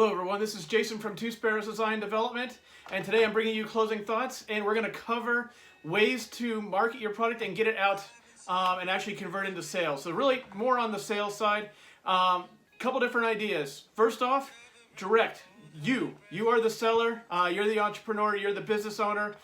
Hello everyone, this is Jason from Two Sparrows Design Development, and today I'm bringing you closing thoughts, and we're going to cover ways to market your product and get it out and actually convert into sales. So really more on the sales side. Couple different ideas. First off, direct. You are the seller, you're the entrepreneur, you're the business owner,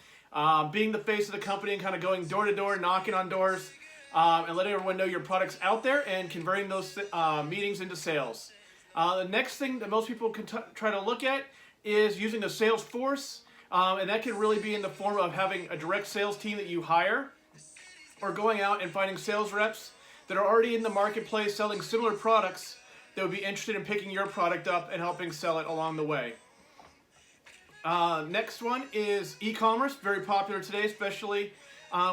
being the face of the company and kind of going door to door, knocking on doors, and letting everyone know your product's out there and converting those meetings into sales. The next thing that most people can try to look at is using a sales force, and that can really be in the form of having a direct sales team that you hire, or going out and finding sales reps that are already in the marketplace selling similar products that would be interested in picking your product up and helping sell it along the way. Next one is e-commerce, very popular today, especially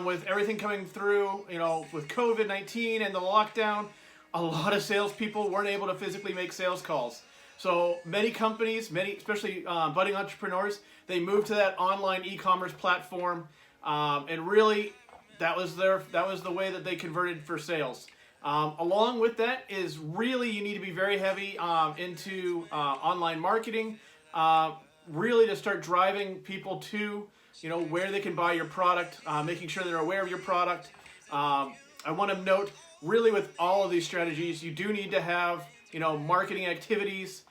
with everything coming through, with COVID-19 and the lockdown. A lot of salespeople weren't able to physically make sales calls. So many companies, especially budding entrepreneurs, they moved to that online e-commerce platform, and really that was the way that they converted for sales. Along with that is really you need to be very heavy into online marketing, really to start driving people to where they can buy your product, making sure they're aware of your product. I want to note, really with all of these strategies, you do need to have marketing activities,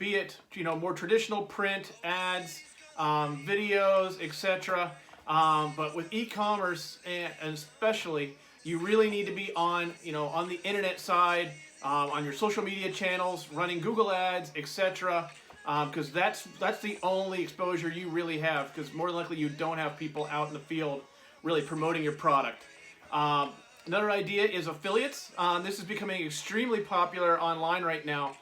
be it more traditional print, ads, videos, etc. But with e-commerce and especially, you really need to be on on the internet side, on your social media channels, running Google ads, etc. Because that's the only exposure you really have, because more than likely you don't have people out in the field really promoting your product. Another idea is affiliates. This is becoming extremely popular online right now,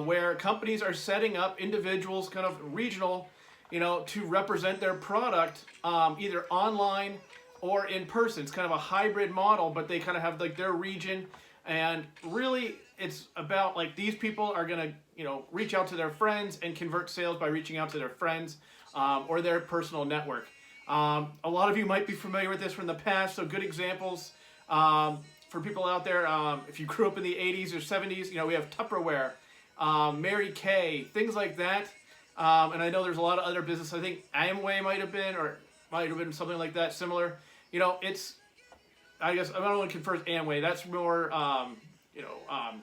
where companies are setting up individuals, kind of regional, to represent their product either online or in person. It's kind of a hybrid model, but they kind of have like their region, and really it's about like these people are gonna reach out to their friends and convert sales by reaching out to their friends or their personal network. A lot of you might be familiar with this from the past, so good examples. For people out there, if you grew up in the 80s or 70s, we have Tupperware, Mary Kay, things like that. And I know there's a lot of other businesses. I think Amway might have been something like that, similar. I guess I don't want to confer Amway. That's more,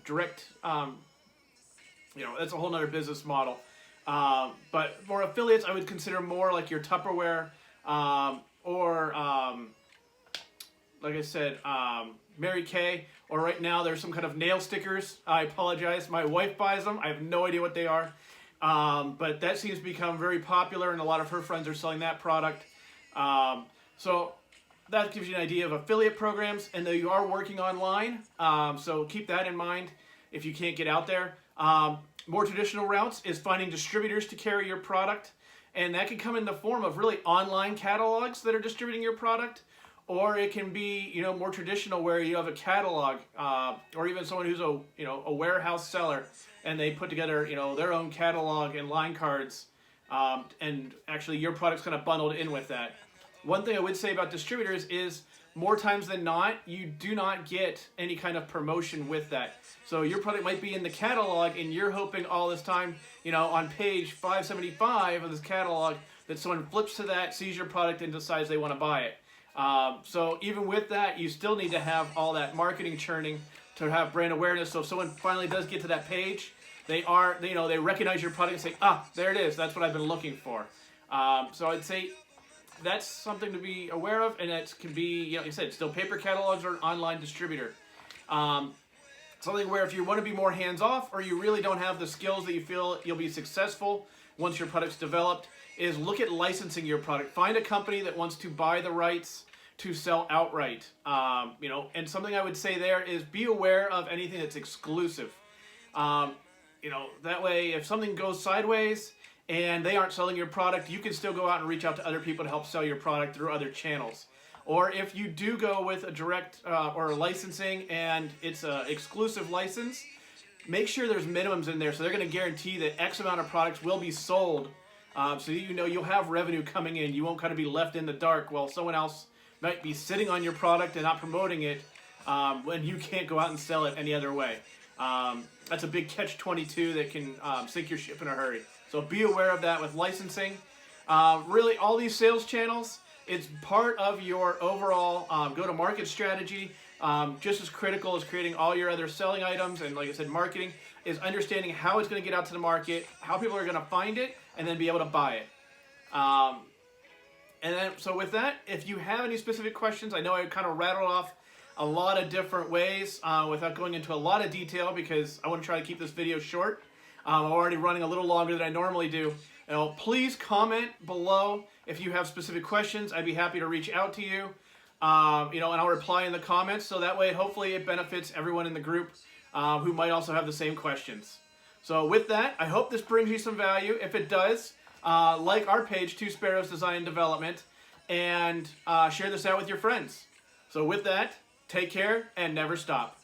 direct. That's a whole nother business model. But for affiliates, I would consider more like your Tupperware, or like I said, Mary Kay, or right now there's some kind of nail stickers. I apologize, my wife buys them. I have no idea what they are. But that seems to become very popular, and a lot of her friends are selling that product. So that gives you an idea of affiliate programs, and though you are working online, so keep that in mind if you can't get out there. More traditional routes is finding distributors to carry your product, and that can come in the form of really online catalogs that are distributing your product. Or it can be, more traditional where you have a catalog, or even someone who's a warehouse seller, and they put together, their own catalog and line cards, and actually your product's kind of bundled in with that. One thing I would say about distributors is more times than not, you do not get any kind of promotion with that. So your product might be in the catalog, and you're hoping all this time, on page 575 of this catalog, that someone flips to that, sees your product, and decides they want to buy it. So even with that, you still need to have all that marketing churning to have brand awareness. So if someone finally does get to that page, they recognize your product and say, there it is. That's what I've been looking for. So I'd say that's something to be aware of, and it can be, like I said, still paper catalogs or an online distributor. Something where if you want to be more hands-off, or you really don't have the skills that you feel you'll be successful once your product's developed, is look at licensing your product. Find a company that wants to buy the rights to sell outright. And something I would say there is be aware of anything that's exclusive. That way if something goes sideways and they aren't selling your product, you can still go out and reach out to other people to help sell your product through other channels. Or if you do go with a direct or a licensing and it's an exclusive license, make sure there's minimums in there, so they're going to guarantee that X amount of products will be sold, so you'll have revenue coming in. You won't kind of be left in the dark while someone else might be sitting on your product and not promoting it when you can't go out and sell it any other way. That's a big catch-22 that can sink your ship in a hurry. So be aware of that with licensing. Really, all these sales channels, it's part of your overall go-to-market strategy. Just as critical as creating all your other selling items and, like I said, marketing, is understanding how it's going to get out to the market, how people are going to find it, and then be able to buy it. And then, so with that, if you have any specific questions, I know I kind of rattled off a lot of different ways without going into a lot of detail because I want to try to keep this video short. I'm already running a little longer than I normally do. Please comment below if you have specific questions. I'd be happy to reach out to you. And I'll reply in the comments, so that way hopefully it benefits everyone in the group who might also have the same questions. So with that, I hope this brings you some value. If it does, like our page, Two Sparrows Design and Development, and share this out with your friends. So with that, take care and never stop.